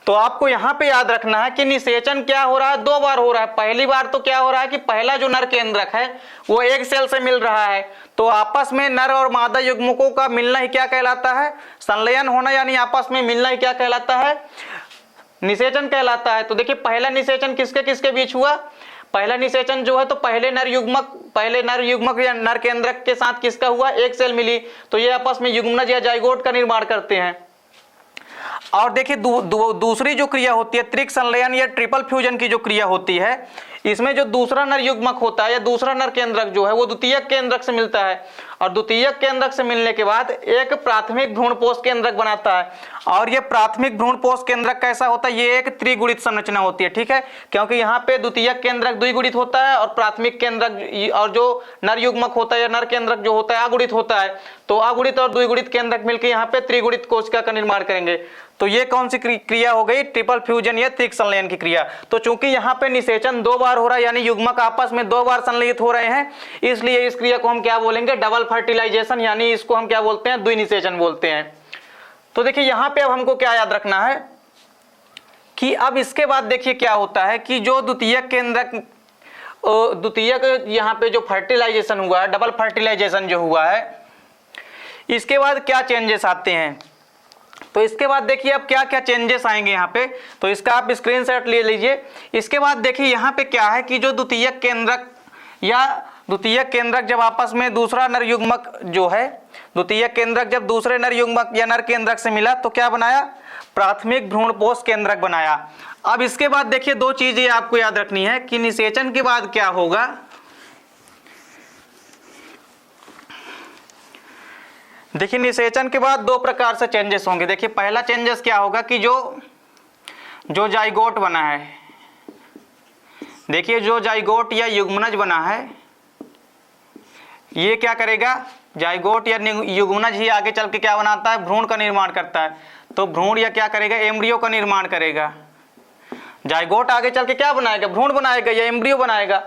तो आपको यहां पे याद रखना है कि निषेचन क्या हो रहा है, दो बार हो रहा है। पहली बार तो क्या हो रहा है कि पहला जो नर केंद्रक है वो एक सेल से मिल रहा है, तो आपस में नर और मादा युग्मकों का मिलना ही क्या कहलाता है, संलयन होना, यानी आपस में मिलना ही क्या कहलाता है, निषेचन कहलाता है। तो देखिए पहला निषेचन किसके किसके बीच हुआ, पहला निषेचन जो है तो पहले नर युग्मक या नर केंद्रक के साथ किसका हुआ, एक सेल मिली, तो ये आपस में युग्मनज या जाइगोट का निर्माण करते हैं। और देखिए दूसरी जो क्रिया होती है त्रिक संलयन या ट्रिपल फ्यूजन की जो क्रिया होती है, इसमें जो दूसरा नर युग्मक होता है या दूसरा नर केंद्रक जो है वो द्वितीयक केंद्रक से मिलता है, और द्वितीयक केंद्रक से मिलने के बाद एक प्राथमिक भ्रूणपोष केंद्रक बनाता है। और ये प्राथमिक भ्रूणपोष केंद्रक कैसा होता है, ये एक त्रिगुणित संरचना होती है, ठीक है, क्योंकि यहाँ पे द्वितीयक केंद्रक द्विगुणित होता है और प्राथमिक केंद्रक और जो नर युग्मक होता है या नर केंद्रक जो होता है अगुणित होता है। तो अगुणित और द्विगुणित केंद्रक मिलकर यहाँ पे त्रिगुणित कोशिका का निर्माण करेंगे। तो ये कौन सी क्रिया हो गई, ट्रिपल फ्यूजन या त्रिक संलयन की क्रिया। तो चूंकि यहाँ पे निषेचन दो बार हो रहा है, यानी युग्मक आपस में दो बार संलयित हो रहे हैं, इसलिए इस क्रिया को हम क्या बोलेंगे, डबल फर्टिलाइजेशन, यानी इसको हम क्या बोलते हैं, द्विनिषेचन बोलते हैं। तो देखिए यहाँ पे अब हमको क्या याद रखना है कि अब इसके बाद देखिए क्या होता है कि जो द्वितीयक यहाँ पे जो फर्टिलाइजेशन हुआ है, डबल फर्टिलाइजेशन जो हुआ है, इसके बाद क्या चेंजेस आते हैं, तो इसके बाद देखिए अब क्या क्या चेंजेस आएंगे यहाँ पे, तो इसका आप स्क्रीनशॉट ले लीजिए। इसके बाद देखिए यहाँ पे क्या है कि जो द्वितीयक केंद्रक या द्वितीयक केंद्रक जब आपस में दूसरा नर युग्मक जो है, द्वितीयक केंद्रक जब दूसरे नर युग्मक या नर केंद्रक से मिला तो क्या बनाया, प्राथमिक भ्रूणपोष केंद्रक बनाया। अब इसके बाद देखिए दो चीजें आपको याद रखनी है कि निषेचन के बाद क्या होगा। देखिए निषेचन के बाद दो प्रकार से चेंजेस होंगे। देखिए पहला चेंजेस क्या होगा कि जो जाइगोट बना है, देखिए जो जाइगोट या युग्मनज बना है ये क्या करेगा, जाइगोट या युग्मनज ही आगे चल के क्या बनाता है, भ्रूण का निर्माण करता है। तो भ्रूण या क्या करेगा, एम्ब्रियो का निर्माण करेगा। जाइगोट आगे चल के क्या बनाएगा, भ्रूण बनाएगा या एम्ब्रियो बनाएगा।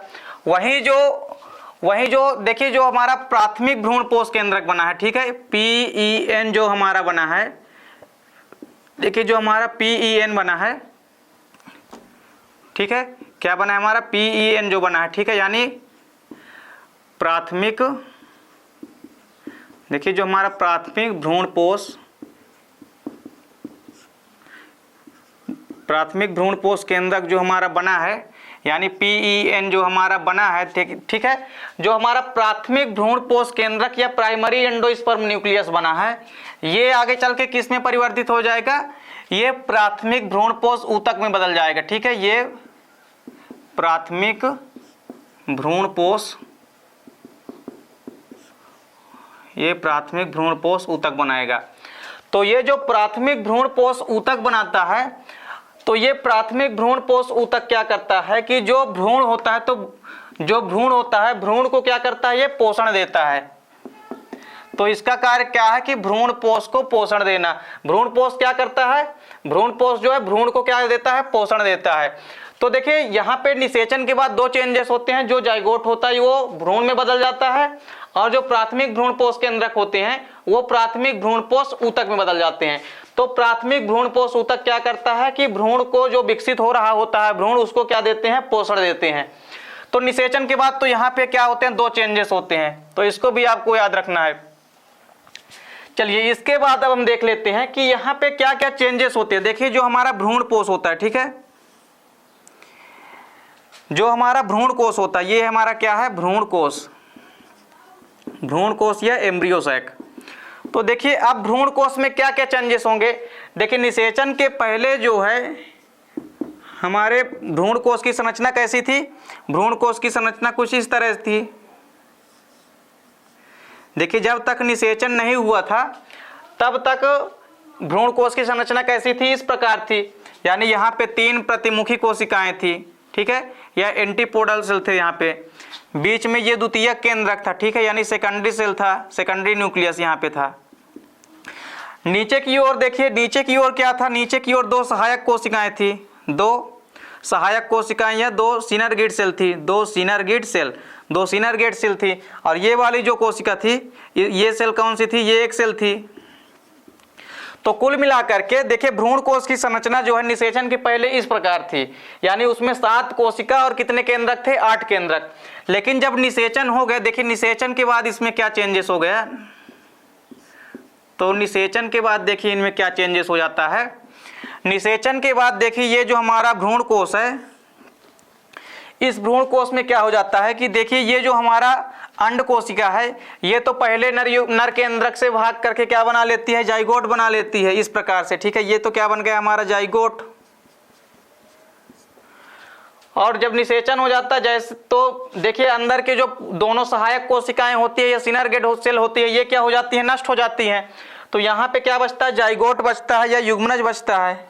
वहीं जो देखिए जो हमारा प्राथमिक भ्रूणपोष केंद्रक बना है, ठीक है, PEN जो हमारा बना है, देखिए जो हमारा PEN बना है, ठीक है, क्या बना है हमारा PEN जो बना है, ठीक है, यानी प्राथमिक, देखिए जो हमारा प्राथमिक भ्रूणपोष केंद्रक जो हमारा बना है, यानी PEN जो हमारा बना है, ठीक है, जो हमारा प्राथमिक भ्रूणपोष केंद्रक या प्राइमरी एंडोस्पर्म न्यूक्लियस बना है, ये आगे चल के किस में परिवर्तित हो जाएगा, ये प्राथमिक भ्रूणपोष ऊतक में बदल जाएगा। ठीक है, ये प्राथमिक भ्रूणपोष ऊतक बनाएगा। तो ये जो प्राथमिक भ्रूणपोष ऊतक बनाता है, तो ये प्राथमिक भ्रूणपोष ऊतक क्या करता है कि जो भ्रूण होता है, तो जो भ्रूण होता है, भ्रूण को क्या करता है, ये पोषण देता है। तो इसका कार्य क्या है कि भ्रूणपोष को पोषण देना। भ्रूणपोष क्या करता है, भ्रूणपोष जो है भ्रूण को क्या देता है, पोषण देता है। तो देखिए यहाँ पे निषेचन के बाद दो चेंजेस होते हैं, जो जाइगोट होता है वो भ्रूण में बदल जाता है, और जो प्राथमिक भ्रूणपोष केंद्रक होते हैं वो प्राथमिक भ्रूणपोष ऊतक में बदल जाते हैं। तो प्राथमिक भ्रूणपोष ऊतक क्या करता है कि भ्रूण को जो विकसित हो रहा होता है भ्रूण, उसको क्या देते हैं, पोषण देते हैं। तो निषेचन के बाद तो यहाँ पे क्या होते हैं, दो चेंजेस होते हैं, तो इसको भी आपको याद रखना है। चलिए इसके बाद अब हम देख लेते हैं कि यहाँ पे क्या क्या चेंजेस होते हैं। देखिए जो हमारा भ्रूणपोष होता है, ठीक है, जो हमारा भ्रूणकोष होता है, ये हमारा क्या है, भ्रूणकोष या एम्ब्रियो सैक। तो देखिए अब भ्रूणकोष में क्या क्या चेंजेस होंगे। देखिए निषेचन के पहले जो है हमारे भ्रूणकोष की संरचना कैसी थी, भ्रूणकोष की संरचना कुछ इस तरह थी। देखिए जब तक निषेचन नहीं हुआ था तब तक भ्रूणकोष की संरचना कैसी थी, इस प्रकार थी, यानी यहाँ पे 3 प्रतिमुखी कोशिकाएं थी, ठीक है, या एंटीपोडल सेल थे यहाँ पे, बीच में ये द्वितीयक केंद्रक था, ठीक है, यानी सेकेंडरी सेल था, सेकेंडरी न्यूक्लियस यहाँ पे था। नीचे की ओर देखिए, नीचे की ओर क्या था, नीचे की ओर 2 सहायक कोशिकाएं थी, 2 सहायक कोशिकाएं या 2 सिनर्गिड सेल थी, 2 सिनर्गिड सेल थी। और ये वाली जो कोशिका थी, ये सेल कौन सी थी, ये एक सेल थी। तो कुल मिलाकर के देखिए भ्रूणकोष की संरचना जो है निषेचन के पहले इस प्रकार थी, यानी उसमें 7 कोशिका और कितने केंद्रक थे, 8 केंद्रक। लेकिन जब निषेचन हो गया, देखिए निषेचन के बाद इसमें क्या चेंजेस हो गया, तो निषेचन के बाद देखिए इनमें क्या चेंजेस हो जाता है। निषेचन के बाद देखिए ये जो हमारा भ्रूणकोष है, इस भ्रूणकोष में क्या हो जाता है कि देखिए ये जो हमारा अंड कोशिका है, ये तो पहले नर केंद्रक से भाग करके क्या बना लेती है, जाइगोट बना लेती है, इस प्रकार से, ठीक है, ये तो क्या बन गया हमारा जाइगोट। और जब निषेचन हो जाता है जैसे, तो देखिए अंदर के जो दोनों सहायक कोशिकाएं होती है या सिनर्गिड सेल होती है, ये क्या हो जाती है, नष्ट हो जाती हैं। तो यहाँ पे क्या बचता है, जाइगोट बचता है या युग्मनज बचता है।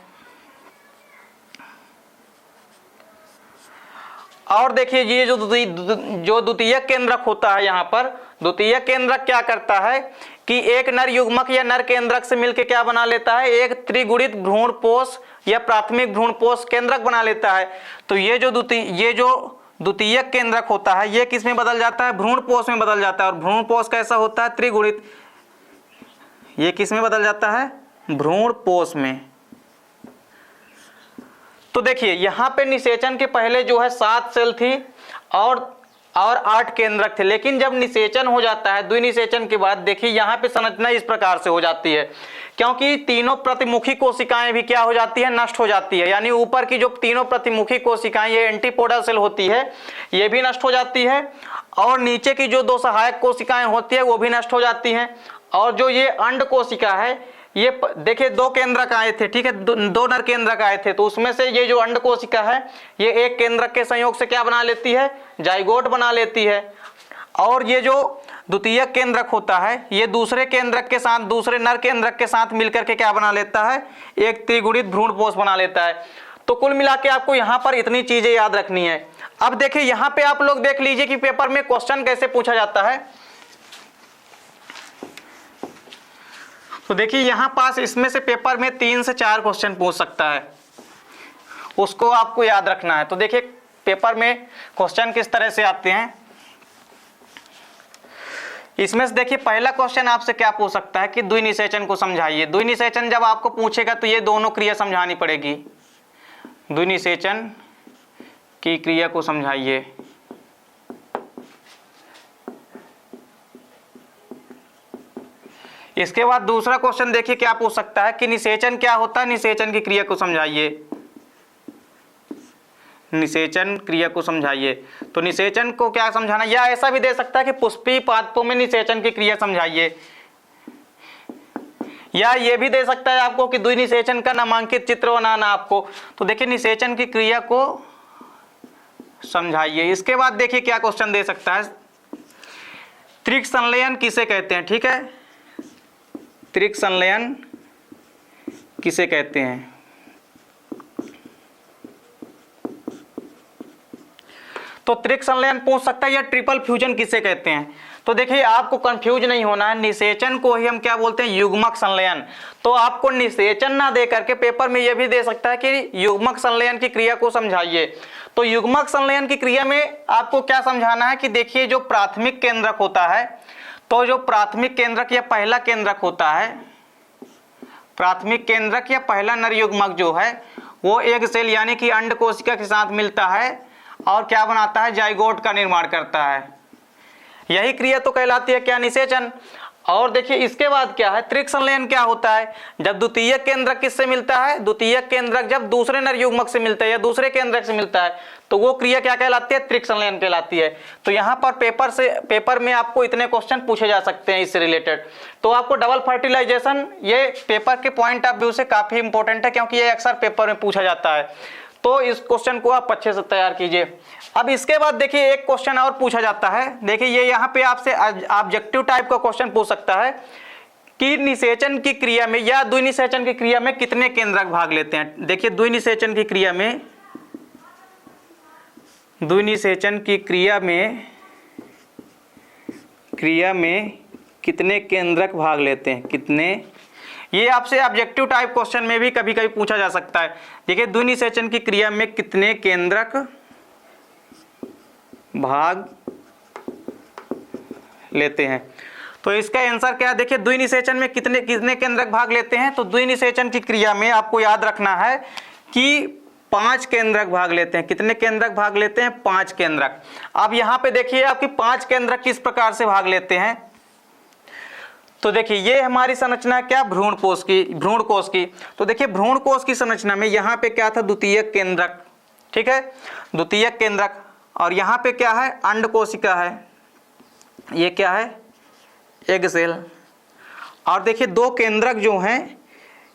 और देखिए ये जो द्वितीयक केंद्रक होता है, यहाँ पर द्वितीयक केंद्रक क्या करता है कि एक नर युग्मक या नर केंद्रक से मिलकर क्या बना लेता है, एक त्रिगुणित भ्रूणपोष या प्राथमिक भ्रूणपोष केंद्रक बना लेता है। तो ये जो द्वितीयक केंद्रक होता है ये किस में बदल जाता है, भ्रूणपोष में बदल जाता है। और भ्रूणपोष कैसा होता है, त्रिगुणित, ये किस में बदल जाता है, भ्रूणपोष में। तो देखिए यहाँ पे निषेचन के पहले जो है 7 सेल थी और और 8 केंद्रक थे। लेकिन जब निषेचन हो जाता है, द्विनिषेचन के बाद देखिए यहाँ पे संरचना इस प्रकार से हो जाती है, क्योंकि तीनों प्रतिमुखी कोशिकाएं भी क्या हो जाती है, नष्ट हो जाती है। यानी ऊपर की जो तीनों प्रतिमुखी कोशिकाएं, ये एंटीपोडल सेल होती है, ये भी नष्ट हो जाती है, और नीचे की जो 2 सहायक कोशिकाएं होती है वो भी नष्ट हो जाती हैं। और जो ये अंड कोशिका है, ये देखिए 2 केंद्रक आए थे, ठीक है, 2 नर केंद्रक आए थे, तो उसमें से ये जो अंड कोशिका है ये एक केंद्रक के संयोग से क्या बना लेती है, जाइगोट बना लेती है। और ये जो द्वितीयक केंद्रक होता है, ये दूसरे केंद्रक के साथ, दूसरे नर केंद्रक के साथ मिलकर के क्या बना लेता है, एक त्रिगुणित भ्रूणपोष बना लेता है। तो कुल मिला के आपको यहाँ पर इतनी चीजें याद रखनी है। अब देखिए यहाँ पे आप लोग देख लीजिए कि पेपर में क्वेश्चन कैसे पूछा जाता है। तो देखिए यहाँ पास इसमें से पेपर में 3 से 4 क्वेश्चन पूछ सकता है, उसको आपको याद रखना है। तो देखिए पेपर में क्वेश्चन किस तरह से आते हैं। इसमें से देखिए पहला क्वेश्चन आपसे क्या पूछ सकता है कि द्विनिषेचन को समझाइए। द्विनिषेचन जब आपको पूछेगा तो ये दोनों क्रिया समझानी पड़ेगी। द्विनिषेचन की क्रिया को समझाइए। इसके बाद दूसरा क्वेश्चन देखिए क्या पूछ सकता है कि निषेचन क्या होता है, निषेचन की क्रिया को समझाइए। निषेचन क्रिया को समझाइए। तो निषेचन को क्या समझाना, या ऐसा भी दे सकता है कि पुष्पीय पादपों में निषेचन की क्रिया समझाइए, या ये भी दे सकता है आपको कि द्विनिषेचन का नामांकित चित्र बनाना आपको। तो देखिए निषेचन की क्रिया को समझाइए। इसके बाद देखिए क्या क्वेश्चन दे सकता है, त्रिक संलयन किसे कहते हैं, ठीक है, त्रिक संलयन किसे कहते हैं। तो त्रिक संलयन पूछ सकता है, या ट्रिपल फ्यूजन किसे कहते हैं। तो देखिए आपको कंफ्यूज नहीं होना है, निषेचन को ही हम क्या बोलते हैं, युग्मक संलयन। तो आपको निषेचन ना दे करके पेपर में यह भी दे सकता है कि युग्मक संलयन की क्रिया को समझाइए। तो युग्मक संलयन की क्रिया में आपको क्या समझाना है कि देखिए जो प्राथमिक केंद्रक होता है, तो जो प्राथमिक केंद्रक या पहला केंद्रक होता है, प्राथमिक केंद्रक या पहला नर युग्मक जो है वो एग सेल यानी कि अंड कोशिका के साथ मिलता है और क्या बनाता है, जाइगोट का निर्माण करता है। यही क्रिया तो कहलाती है क्या, निषेचन। और देखिए इसके बाद क्या है, त्रिक संलयन क्या होता है, जब द्वितीयक केंद्रक किससे मिलता है, द्वितीयक केंद्रक जब दूसरे नर युग्मक से मिलता है या दूसरे केंद्रक से मिलता है, तो वो क्रिया क्या कहलाती है, त्रिक संलयन कहलाती है। तो यहाँ पर पेपर में आपको इतने क्वेश्चन पूछे जा सकते हैं इससे रिलेटेड। तो आपको डबल फर्टिलाइजेशन ये पेपर के पॉइंट ऑफ व्यू से काफी इंपॉर्टेंट है, क्योंकि ये अक्सर पेपर में पूछा जाता है। तो इस क्वेश्चन को आप अच्छे से तैयार कीजिए। अब इसके बाद देखिए एक क्वेश्चन और पूछा जाता है। देखिए ये यहाँ पे आपसे ऑब्जेक्टिव टाइप का क्वेश्चन पूछ सकता है कि निषेचन की क्रिया में या द्विनिषेचन की क्रिया में कितने केंद्रक भाग लेते हैं। देखिए द्विनिषेचन की क्रिया में कितने केंद्रक भाग लेते हैं, कितने, ये आपसे ऑब्जेक्टिव टाइप क्वेश्चन में भी कभी कभी पूछा जा सकता है। देखिए द्विनिषेचन की क्रिया में कितने केंद्रक भाग लेते हैं। तो इसका आंसर क्या है, देखिए द्विनिषेचन में कितने केंद्रक भाग लेते हैं। तो द्विनिषेचन की क्रिया में आपको याद रखना है कि 5 केंद्रक भाग लेते हैं। कितने केंद्रक भाग लेते हैं, 5 केंद्रक। अब यहाँ पे देखिए आपकी 5 केंद्रक किस प्रकार से भाग लेते हैं। तो देखिए ये हमारी संरचना क्या, भ्रूण कोश की। तो देखिए भ्रूण कोश की संरचना में यहाँ पे क्या था, द्वितीयक केंद्रक, ठीक है, द्वितीयक केंद्रक। और यहाँ पे क्या है, अंड कोशिका है, ये क्या है, एग सेल। और देखिए 2 केंद्रक जो हैं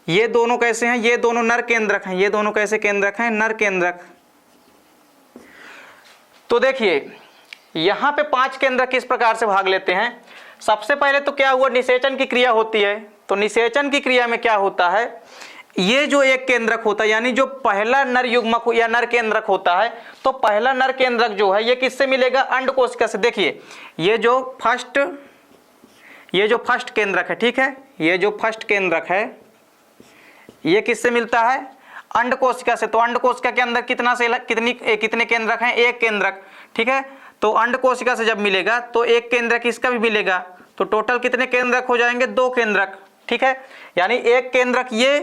ये दोनों कैसे हैं, ये दोनों नर केंद्रक हैं। ये दोनों कैसे केंद्रक हैं, नर केंद्रक। तो देखिए यहाँ पे 5 केंद्रक किस प्रकार से भाग लेते हैं। सबसे पहले तो क्या हुआ, निषेचन की क्रिया होती है। तो निषेचन की क्रिया में क्या होता है, ये जो एक केंद्रक होता है यानी जो पहला नर युग्मक या नर केंद्रक होता है, तो पहला नर केंद्रक जो है ये किससे मिलेगा, अंड कोशिका से। देखिए ये जो फर्स्ट केंद्रक है, ठीक है, ये जो फर्स्ट केंद्रक है ये किससे मिलता है, अंड कोशिका से। तो अंड कोशिका के अंदर कितने केंद्रक हैं, एक केंद्रक, ठीक है। तो अंड कोशिका से जब मिलेगा तो एक केंद्रक इसका भी मिलेगा, तो टोटल कितने केंद्रक हो जाएंगे, 2 केंद्रक, ठीक है। यानी एक केंद्रक, ये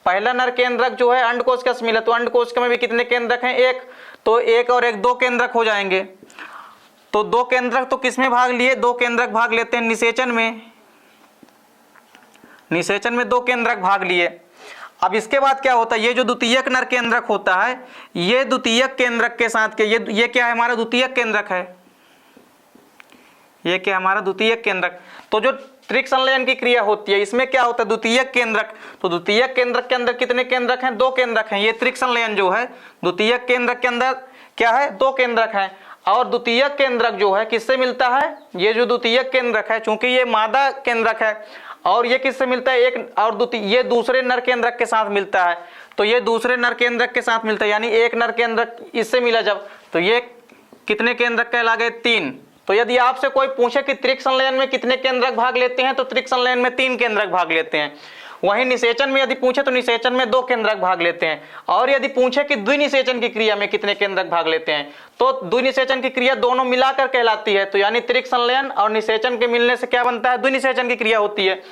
पहला नर केंद्रक जो है अंड कोशिका से मिला, तो अंड कोशिका में भी कितने केंद्रक हैं, एक। तो एक और एक 2 केंद्रक हो जाएंगे। तो दो केंद्रक तो किस में भाग लिए, दो केंद्रक भाग लेते हैं निषेचन में, निषेचन में दो केंद्रक भाग लिए। अब इसके बाद क्या होता है, ये जो द्वितीयक नर केंद्रक होता है ये द्वितीयक केंद्रक के साथ के ये क्या है हमारा द्वितीयक केंद्रक है, ये क्या हमारा द्वितीयक केंद्रक। तो जो त्रिक संलयन की क्रिया होती है इसमें क्या होता है द्वितीयक केंद्रक, तो द्वितीयक केंद्रक के अंदर कितने केंद्रक हैं, दो केंद्रक हैं। ये त्रिक संलयन जो है द्वितीयक केंद्रक के अंदर क्या है, दो केंद्रक हैं। और द्वितीयक केंद्रक जो है किससे मिलता है, ये जो द्वितीयक केंद्रक है चूंकि ये मादा केंद्रक है और ये किससे मिलता है, एक और ये दूसरे नर केंद्रक के साथ मिलता है। तो ये दूसरे नर केंद्रक के साथ मिलता है, यानी एक नर केंद्रक इससे मिला जब, तो ये कितने केंद्रक कहला गए, तीन। तो यदि आपसे कोई पूछे कि त्रिक संलयन में कितने केंद्रक भाग लेते हैं तो त्रिक संलयन में तीन केंद्रक भाग लेते हैं। वहीं निषेचन में यदि पूछे तो निषेचन में दो केंद्रक भाग लेते हैं। और यदि पूछे कि द्विनिषेचन की क्रिया में कितने केंद्रक भाग लेते हैं तो द्विनिषेचन की क्रिया दोनों मिलाकर कहलाती है। तो यानी त्रिक संलयन और निषेचन के मिलने से क्या बनता है, द्विनिषेचन की क्रिया होती है।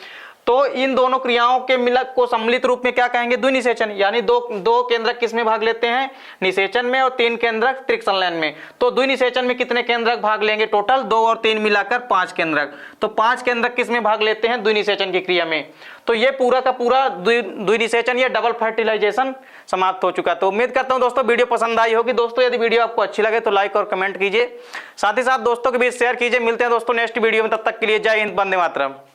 तो इन दोनों क्रियाओं के मिलक को सम्मिलित रूप में क्या कहेंगे, द्विनिषेचन। यानी दो केंद्रक किस में भाग लेते हैं, निषेचन में, और तीन केंद्रक त्रिक संलयन में। तो द्विनिषेचन में कितने केंद्रक भाग लेंगे, टोटल दो और तीन मिलाकर पांच केंद्रक। तो पांच केंद्रक किस में भाग लेते हैं, द्विनिषेचन की क्रिया में। तो ये पूरा का पूरा द्विनिषेचन या डबल फर्टिलाइजेशन समाप्त हो चुका। तो उम्मीद करता हूं दोस्तों वीडियो पसंद आई होगी। दोस्तों यदि वीडियो आपको अच्छी लगे तो लाइक और कमेंट कीजिए, साथ ही साथ दोस्तों के बीच शेयर कीजिए। मिलते हैं दोस्तों नेक्स्ट वीडियो में, तब तक के लिए जय हिंद, वंदे मातरम।